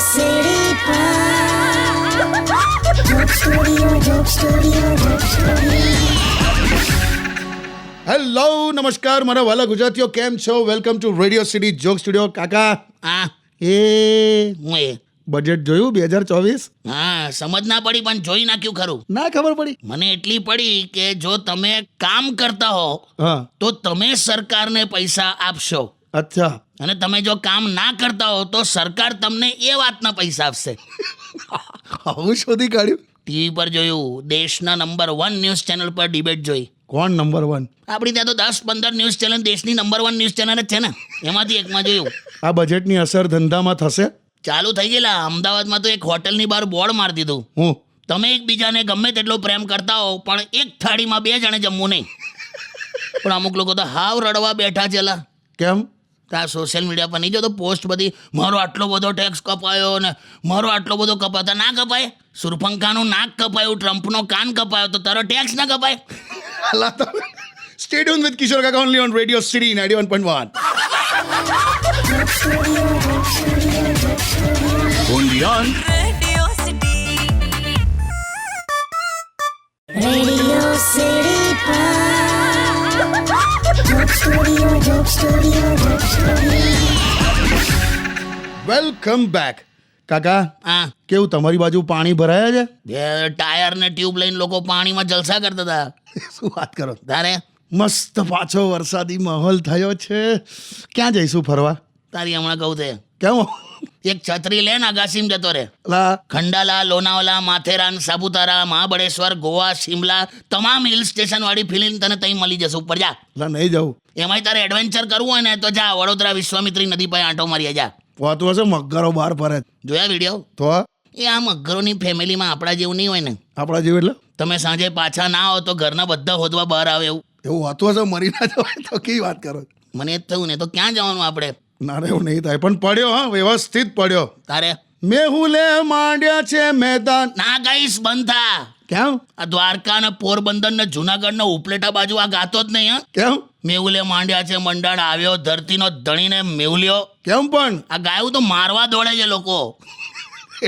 City Joke Studio. Hello નમસ્કાર મારા વાલા ગુજરાતીઓ, કેમ છો? Welcome to radio city joke studio. કાકા હા એ હું એ બજેટ જોયું 2024? હા સમજ ના પડી પણ જોઈ નાખ્યું ખરું. ના ખબર પડી? મને એટલી પડી કે જો તમે કામ કરતા હો હા, તો તમે સરકારને પૈસા આપશો, અચ્છા. અને તમે જો કામ ના કરતા હો તો સરકાર તમને એ વાતના પૈસા આપશે. આવું શોધી કાઢ્યું? ટીવી પર જોયું, દેશના નંબર 1 ન્યૂઝ ચેનલ પર ડિબેટ જોઈ. કોણ નંબર 1? આપણી ત્યાં તો 10-15 ન્યૂઝ ચેનલ દેશની નંબર 1 ન્યૂઝ ચેનલ જ છે ને, એમાંથી એકમાં જોયું. આ બજેટની અસર ધંધામાં થશે? ચાલુ થઈ ગયેલા. અમદાવાદમાં તો એક હોટલની બહાર બોર્ડ મારી દીધું, હું તમે એકબીજાને ગમે તેટલો પ્રેમ કરતા હો પણ એક થાળીમાં 2 જણે જમવું નહીં. પણ અમુક લોકો તો હાવ રડવા બેઠા છેલા. કેમ? આ સોશિયલ મીડિયા પર નહીં જોતો પોસ્ટ બધી, મારો આટલો બધો ટેક્સ કપાયો ને મારો આટલો બધો કપાતા. ના કપાય? સુરપંખાનું નાક કપાયું, ટ્રમ્પનો કાન કપાયો, તો તારો ટેક્સ ના કપાય? સ્ટે ટ્યુન વિથ કિશોર કાકા only on radio city 91.1. Only on Radio City Joke Studio. Welcome back. કાકા હા, કેવું તમારી બાજુ પાણી ભરાયા છે? બે ટાયર ને ટ્યુબ લઈને લોકો પાણીમાં જલસા કરતા હતા. શું વાત કરો? તારે મસ્ત પાછો વરસાદી માહોલ થયો છે. ક્યાં જઈશું ફરવા? તારી હમણાં કહું છે, કેમ? એક છત્રી લે ને અગાસીમ જતો રે. લા ખંડાલા, લોનાવાલા, માથેરાન, સાપુતારા, મહાબળેશ્વર, ગોવા, શિમલા, તમામ હિલ સ્ટેશન વાળી ફિલિંગ તને ત્યાં મળી જશે. ઉપર જા. લા નહીં જાઉં. એમાંય તારે એડવેન્ચર કરવું હોય ને તો જા, વડોદરા વિશ્વામિત્રી નદી પાસે આંટો મારી જા. હોતું હશે મગરો બહાર ફરે. જોયા વિડીયો? તો એ આ મગરોની ફેમિલીમાં આપણા જેવું નહીં હોય ને. આપણા જેવું એટલે તમે સાંજે પાછા ના આવો તો ઘરના બધા હોદવા બહાર આવે એવું. એવું હોતું હશે, મરી ના જવાય તો કેવી વાત કરો? મને જ થયું ને, તો ક્યાં જવાનું આપણે? ના રે એવું નહીં થાય, પણ પડ્યો. હા, વ્યવસ્થિત પડ્યો. તારે મેહુલે માંડ્યા છે મેદાન. ના ગાઈશ, બંધ થા. કેમ? આ દ્વારકા ને પોરબંદર ને જુનાગઢ ને ઉપલેટા બાજુ આ ગાતો જ નહીં. હા, કેમ? મેહુલે માંડ્યા છે મંડાણ, આવ્યો ધરતીનો ધણીને મેહુલ્યો. કેમ પણ આ ગાયું તો મારવા દોડે છે લોકો.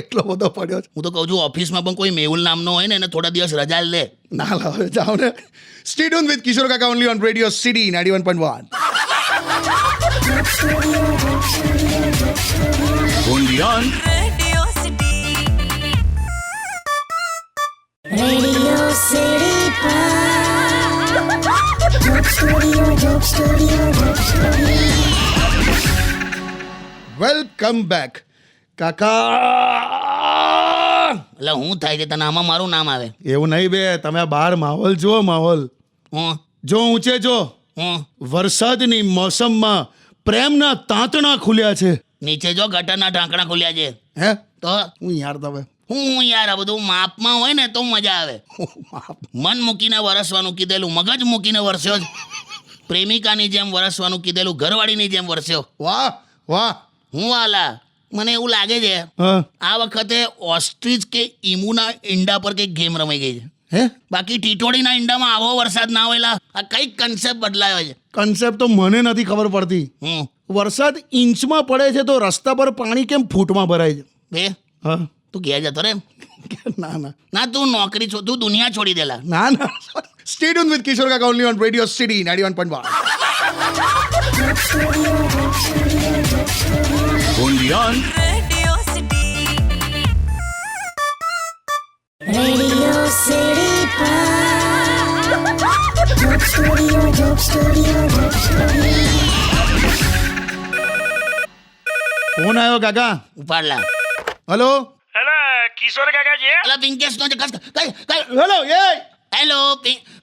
એટલો બધો પડ્યો છે? હું તો કહું છું ઓફિસમાં પણ કોઈ મેહુલ નામનો હોય ને એને થોડા દિવસ રજા લે. ના લાવે, જાઓ ને. સ્ટે ટ્યુન વિથ કિશોર કાકા only on radio city 91.1. only on Radio City Joke Studio. Welcome back. કાકા એટલે હું થાય છે તને આમાં મારું નામ આવે? એવું નહીં બે, તમે આ બહાર માહોલ જુઓ. માહોલ હું જો ઊંચે જો. હું વરસાદની મોસમમાં પ્રેમના તાંતણા ખુલ્યા છે. નીચે જો ગટરના ઢાંકણા ખુલ્યા છે. હે તો હું યાર તમે હું યાર આ બધું માપમાં હોય ને તો મજા આવે. મન મૂકીને વરસવાનું કીધેલું મગજ મૂકીને વરસ્યો જ. પ્રેમિકાની જેમ વરસવાનું કીધેલું ઘરવાળીની જેમ વરસ્યો. વાહ વાહ. હું વાલા, મને એવું લાગે છે હા આ વખતે ઓસ્ટ્રીચ કે ઈમુના ઈંડા પર કંઈક ગેમ રમાઈ ગઈ છે. હે બાકી ટીટોડીના ઈંડામાં આવો વરસાદ ના હોયલા. આ કંઈક કન્સેપ્ટ બદલાયો છે. કન્સેપ્ટ તો મને નથી ખબર પડતી. વરસાદ ઇંચમાં પડે છે તો રસ્તા પર પાણી કેમ ફૂટમાં ભરાય છે? બે હા તું ઘેર જતો રે. ના ના ના તું નોકરી છો, તું દુનિયા છોડી દેલા. ના ના. સ્ટે ટ્યુન વિથ કિશોર કાકા only on radio city 91.1. only on Radio City Joke Studio. Phone આવ્યો કાકા. ઉપાડલા. હલો હેલો કિશોર કાકા છે? અલા પિંકેશ નો હેલો એ હેલો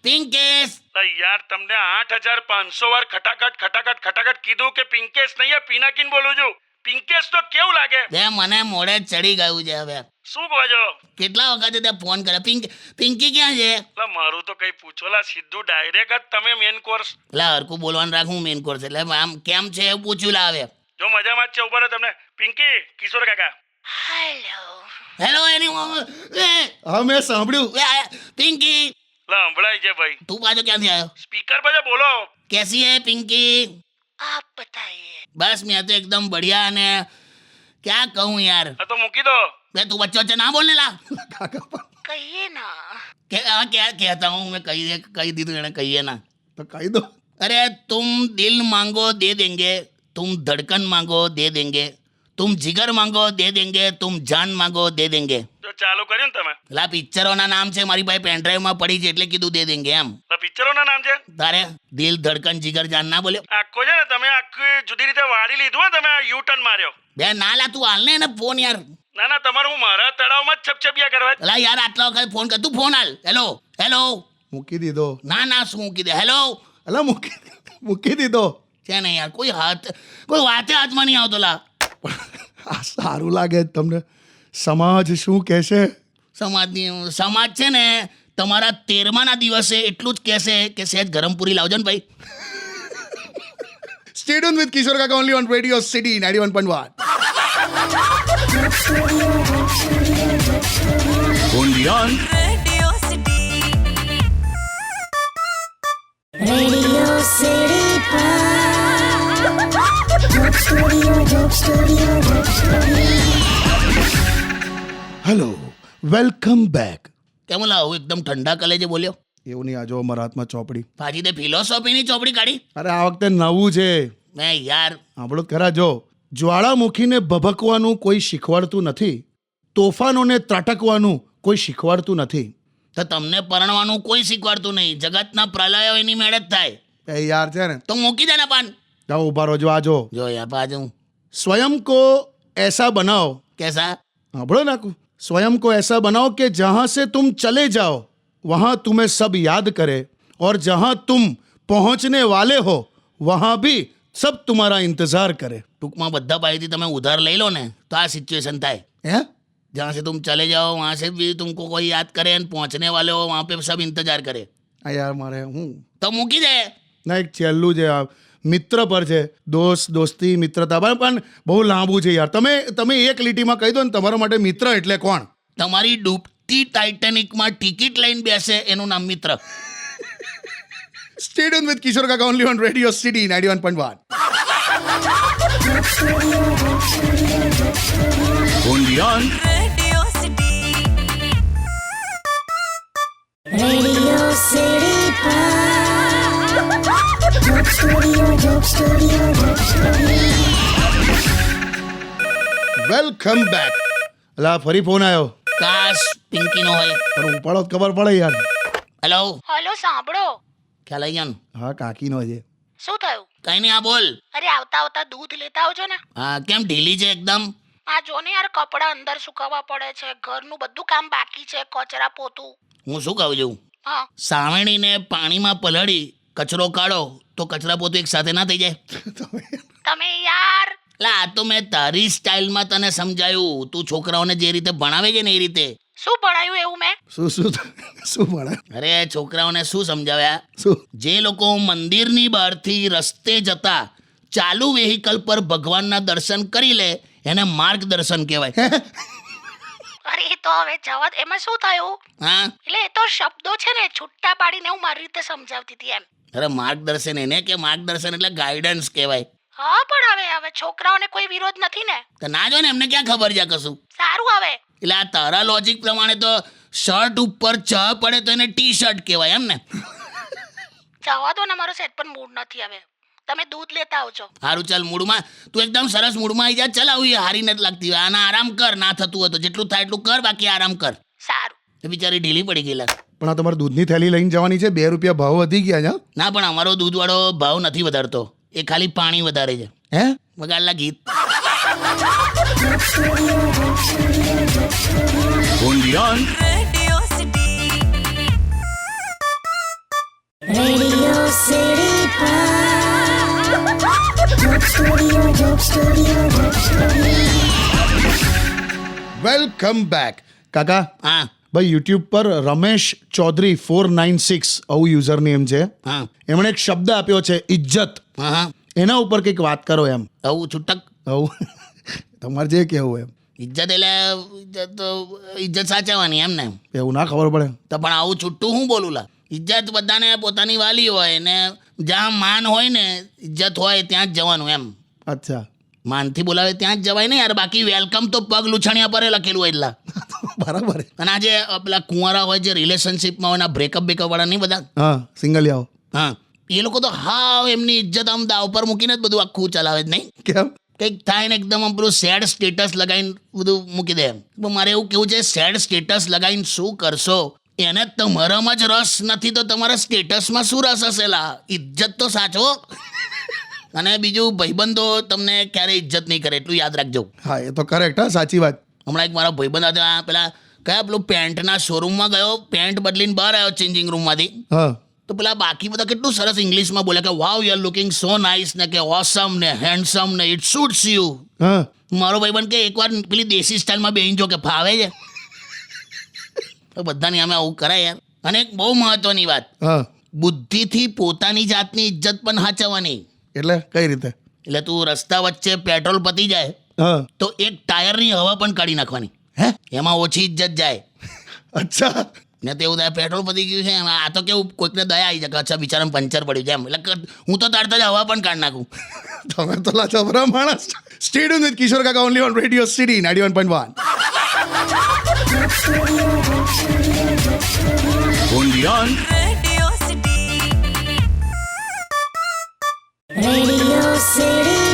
પિંકેશ. યાર તમને 8500 વાર ખટાખટ કીધું કે પિંકેશ નહીં, પિનાકીન બોલું છું. પિંકેશ તો કેવું લાગે? બે મને મોડે જ ચડી ગયું છે હવે. શું કહો છો? કેટલા વખતે તે ફોન કરે. પિંકી ક્યાં છે? મારું તો કઈ પૂછોલા, સીધું ડાયરેક્ટ જ તમે મેન કોર્સ. લા હરકું બોલવાનું રાખું મેન કોર્સ એટલે આમ કેમ છે એવું પૂછ્યું લા હવે. જો મજામાં જ છે ઉપર તમને. પિંકી, કિશોર કાકા. હેલો એની હા મેં સાંભળ્યું. પિંકી સંભળાય છે ભાઈ. તું પાછો ક્યાંથી આવ્યો? સ્પીકર પર બોલો. कैसी है पिंकी? आप बताइए. बस मैं तो एकदम बढ़िया અને ક્યાં કહું યાર? હા તો મૂકી દો. બે તું વચ્ચે વચ્ચે ના બોલ ને લા. કાકા પણ કહીએ ના. क्या कहता हूँ मैं, कही दी तो कहिए ना. તો કહી દો. अरे तुम दिल मांगो दे देंगे, तुम धड़कन मांगो दे देंगे, तुम जिगर मांगो दे देंगे, तुम जान मांगो दे देंगे. તો ચાલુ કર્યું ને તમે? લા પિક્ચરોના નામ છે, મારી પાસે પેનડ્રાઈવ માં પડી છે એટલે કીધું દે દેંગે એમ. તો પિક્ચરોના નામ છે. તારે દિલ ધડકન જીગર જાન ના બોલ્યો? આખો છે ને તમે આખી જુદી રીતે વાળી લીધું હો, તમે યુ ટર્ન માર્યો. બે ના લા તું હાલ ને એને ફોન યાર. ના ના, તમારું હું મારા તળાવમાં જ છપછપિયા કરવા. લા યાર આટલા વખત ફોન કર, તું ફોન હાલ. Hello hello. મૂકી દીધો. ના ના શું મૂકી દે? હેલો અલા મૂકી દીધો. છે ને યાર, કોઈ વાતે હાથમાં નહીં આવતો લા. આ સારું લાગે તમને? સમાજ શું કહેશે? સમાજ છે ને તમારા 13મા દિવસે એટલું જ કહેશે કે સહેજ ગરમ પૂરી લાવજો ને ભાઈ. Stay tuned with Kishore Kaka only on Radio City 91.1. Bondiyan. Radio City. Radio City Joke Studio. Hello, welcome back. કેમ લાવું એકદમ ઠંડા કલેજે બોલ્યો? એવું નહીં, આ જો મારા હાથમાં ચોપડી. પાછી તે ફિલોસોફીની ચોપડી કાઢી? અરે આ વખતે નવું છે. મેં યાર સાંભળો ખરા, જો જ્વાળામુખીને ભભકવાનું કોઈ શીખવાડતું નથી, તોફાનોને ત્રાટકવાનું કોઈ શીખવાડતું નથી. તો તમને પરણવાનું કોઈ શીખવાડતું નહીં, જગતના પ્રલયો એની મેળે જ થાય. એ યાર છે ને, તો મૂકી દે ને પાન. જાઓ ઉભા રહો. જો આ જો યાર બાજુ स्वयं को ऐसा बनाओ. કેસા? સાંભળો નાકુ. स्वयं को ऐसा बनाओ कि जहां से तुम चले जाओ वहां तुम्हें सब याद करे, और जहां तुम पहुंचने वाले हो वहां भी सब तुम्हारा इंतजार करे. ટૂંકમાં બધા પાસેથી તમે ઉધાર લઈ લો ને તો આ સિચ્યુએશન થાય. હે? जहाँ से तुम चले जाओ वहाँ से भी तुमको कोई याद करे, पहुँचने वाले हो वहाँ पे सब इंतजार करे. આ યાર મારે હું તો મૂકી દે. ના, એક છેલ્લું છે, આ મિત્ર પર છે. દોસ્તી મિત્રતા પણ બહુ લાંબુ છે યાર. તમે એક લીટીમાં કહી દો ને તમારા માટે મિત્ર એટલે કોણ? તમારી ડૂબતી ટાઇટેનિકમાં ટિકિટ લઈને બેસે એનું નામ મિત્ર. Stay tuned with Kishore Kaka only on Radio City 91.1. Bondiyan. Radio City. Radio City Joke Studio. Welcome back. અલા ફરી ફોન આવ્યો. કાશ પિંકીનો હોય. પણ ઉપાડો તો ખબર પડે યાર. હેલો હલો, સાંભળો. ખ્યાલ આવી ગયો ને? હા, કાકીનો છે. શું થયું? કઈ નહીં, આ બોલ. અરે આવતા દૂધ લેતા આવજો ને. હા કેમ ઢીલી છે એકદમ? આ જો ને યાર, કપડાં અંદર સુકાવવા પડે છે, ઘરનું બધું કામ બાકી છે, કચરા પોતું. હું શું કહું છું, હા, સાવણીને પાણીમાં પલળી કચરો કાઢો તો કચરા પોતું એક સાથે ના થઈ જાય? તમે યાર. લા આ તો મેં તારી સ્ટાઇલમાં તને સમજાયું. તું છોકરાઓને જે રીતે ભણાવે છે ને એ રીતે. શું ભણાયું એવું મેં? શું ભણે? અરે છોકરાઓને શું સમજાવ્યા? શું? જે લોકો મંદિરની બહારથી રસ્તે જતા ચાલુ વેહિકલ પર ભગવાનના દર્શન કરી લે એને માર્ગદર્શન કહેવાય. અરે એ તો હવે જવા દે. એમાં શું થયું? હા એટલે એ તો શબ્દો છે ને, છૂટા પાડીને હું મારી રીતે સમજાવતી હતી એમ. અરે માર્ગદર્શન એને કે માર્ગદર્શન એટલે ગાઈડન્સ કહેવાય. હા પણ હવે છોકરાઓને કોઈ વિરોધ નથી ને. તો ના જો ને, એમને ક્યાં ખબર છે કશું. સારું હવે. એટલે આ તારા લોજિક પ્રમાણે તો શર્ટ ઉપર ચ પડે તો એને ટી શર્ટ કહેવાય એમ ને? જવા દો ને, મારો સેટ પણ મૂડ નથી હવે. તમે દૂધ લેતા આવજો. સારું ચાલ, મૂડમાં તું એકદમ સરસ મૂડમાં આવી જા. ચાલ આવું હારી નથી લાગતી. આના આરામ કર, ના થતું હોય તો જેટલું થાય એટલું કર, બાકી આરામ કર. સારું. એ બિચારી ઢીલી પડી ગયેલા. પણ આ તમારે દૂધની થેલી લઈને જવાની છે, 2 રૂપિયા ભાવ વધી ગયા છે. ના પણ અમારો દૂધવાળો ભાવ નથી વધારતો, એ ખાલી પાણી વધારે છે. હે? વગાડલા ગીત. Bondiyan. Radio City. Radio City Joke Studio. Welcome back. કાકા હા ભાઈ, યુટ્યુબ પર રમેશ ચૌધરી 496 આવું યુઝર નેમ છે. હા એમણે એક શબ્દ આપ્યો છે, ઇજ્જત. હા હા એના ઉપર કંઈક વાત કરો એમ. આવું છૂટક. આવું તમારે જે કહેવું એમ. ઇજ્જત એટલે ઇજ્જત સાચવવાની એમ ને? એવું ના ખબર પડે તો પણ આવું છૂટું હું બોલું લા? ઇજ્જત બધાને પોતાની વાલી હોય ને જ્યાં માન હોય ને ઇજ્જત હોય ત્યાં જ જવાનું એમ. અચ્છા, માનથી બોલાવે ત્યાં જ જવાય ને યાર, બાકી વેલકમ તો પગ લૂછણિયા પર લખેલું હોય એટલા. બરાબર. અને આજે પેલા કુંવારા હોય જે રિલેશનશિપમાં હોય ને બ્રેકઅપ વાળા નહીં બધા, હા, સિંગલિયાઓ. હા, એ લોકો તો હાવ એમની ઇજ્જત આમ દાવ પર મૂકીને જ બધું આખું ચલાવે જ નહીં. કેમ? કંઈક થાય ને એકદમ આમ પેલું સેડ સ્ટેટસ લગાવીને બધું મૂકી દે. પણ મારે એવું કેવું છે, સેડ સ્ટેટસ લગાવીને શું કરશો? એને તમારામાં જ રસ નથી તો તમારા સ્ટેટસમાં શું રસ હશેલા? ઇજ્જત તો સાચવો. અને બીજું, ભાઈબંધો તમને ક્યારે ઇજ્જત નહીં કરે એટલું યાદ રાખજો. હા, એ તો કરેક્ટ. હા, સાચી વાત. હમણાં એક મારા ભાઈબંધ હતા, પેલા કયા પેલું પેન્ટના શોરૂમમાં ગયો, પેન્ટ બદલીને બહાર આવ્યો ચેન્જિંગ રૂમમાંથી, હા, તો પેલા બાકી બધા કેટલું સરસ ઇંગ્લિશમાં બોલે કે wow you are looking so nice ને કે ઓસમ ને હેન્ડસમ ને ઇટ સુટ્સ યુ. હા. મારો ભાઈબંધ કે એકવાર પેલી દેશી સ્ટાઇલમાં બેહીને જો કે ફાવે છે. તો બધાની અમે આવું કરાય યાર. અને એક બહુ મહત્વની વાત, હા. બુદ્ધિથી પોતાની જાતની ઇજ્જત પણ સાચવવાની. એટલે કઈ રીતે? એટલે તું રસ્તા વચ્ચે પેટ્રોલ પતી જાય હા. તો એક ટાયરની હવા પણ કાઢી નાખવાની. હે? એમાં ઓછી ઇજ્જત જાય. અચ્છા. ને તો એવું થાય પેટ્રોલ પતી ગયું છે, આ તો કેવું કોઈકને દયા આવી જાય કે અચ્છા બિચારાને પંચર પડ્યું છે એમ, એટલે હું તો તરત જ હવા પણ કાઢી નાખું. તમે તો જબરા માણસ. સ્ટે ટ્યુન વિથ કિશોર કાકા only on radio city 91.1. only on Radio City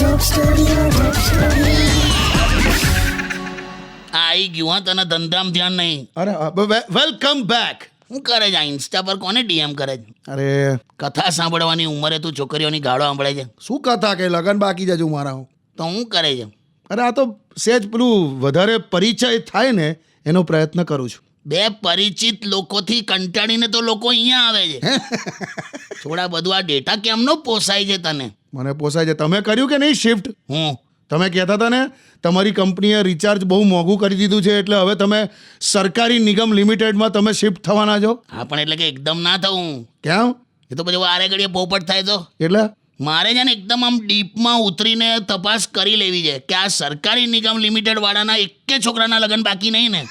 Joke Studio. આ આવી ગયું હા, તને ધંધામાં ધ્યાન નહીં. અરે વેલકમ બેક. શું કરે છે આ ઇન્સ્ટા પર? કોને ડીએમ કરે છે? અરે કથા સાંભળવાની ઉંમરે તું છોકરીઓની ગાળો સાંભળે છે? શું કથા કે લગન બાકી જજુ મારા. તો હું કરે છે? અરે આ તો સેજ પેલું વધારે પરિચય થાય ને એનો પ્રયત્ન કરું છું. બે પરિચિત લોકોથી કંટાળીને તો લોકો અહીંયા આવે છે. થોડા બધું આ ડેટા કેમનો પોસાય છે તને? મને પોસાય છે. તમે કર્યું કે નહીં શિફ્ટ? હું તમે કહેતા હતા ને તમારી કંપનીએ રિચાર્જ બહુ મોંઘું કરી દીધું છે એટલે હવે તમે સરકારી નિગમ લિમિટેડમાં તમે શિફ્ટ થવાના છો. હા, પણ એટલે કે એકદમ ના થવું. કેમ? એ તો પછી વારે ઘડીએ પોપટ થાય તો એટલે મારે છે ને એકદમ આમ ડીપમાં ઉતરીને તપાસ કરી લેવી છે કે આ સરકારી નિગમ લિમિટેડ વાળાના એકે છોકરાના લગ્ન બાકી નહીં ને.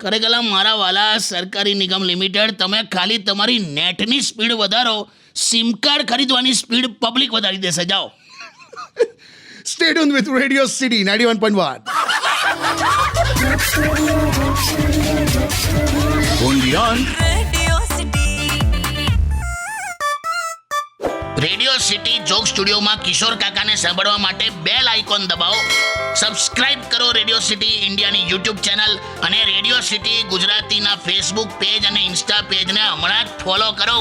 ખરેખર મારા વાલા સરકારી નિગમ લિમિટેડ, તમે ખાલી તમારી નેટની સ્પીડ વધારો, સિમ કાર્ડ ખરીદવાની સ્પીડ પબ્લિક વધારી દેશે. જાઓ. Stay tune with radio city 91.1. only on radio city joke સ્ટુડિયોમાં કિશોર કાકાને સાંભળવા માટે બેલ આઇકોન દબાવો. સબસ્ક્રાઇબ કરો રેડિયો સિટી ઇન્ડિયાની યુટ્યુબ ચેનલ અને રેડિયો સિટી ગુજરાતીના ફેસબુક પેજ અને ઇન્સ્ટા પેજને હમણાં જ ફોલો કરો.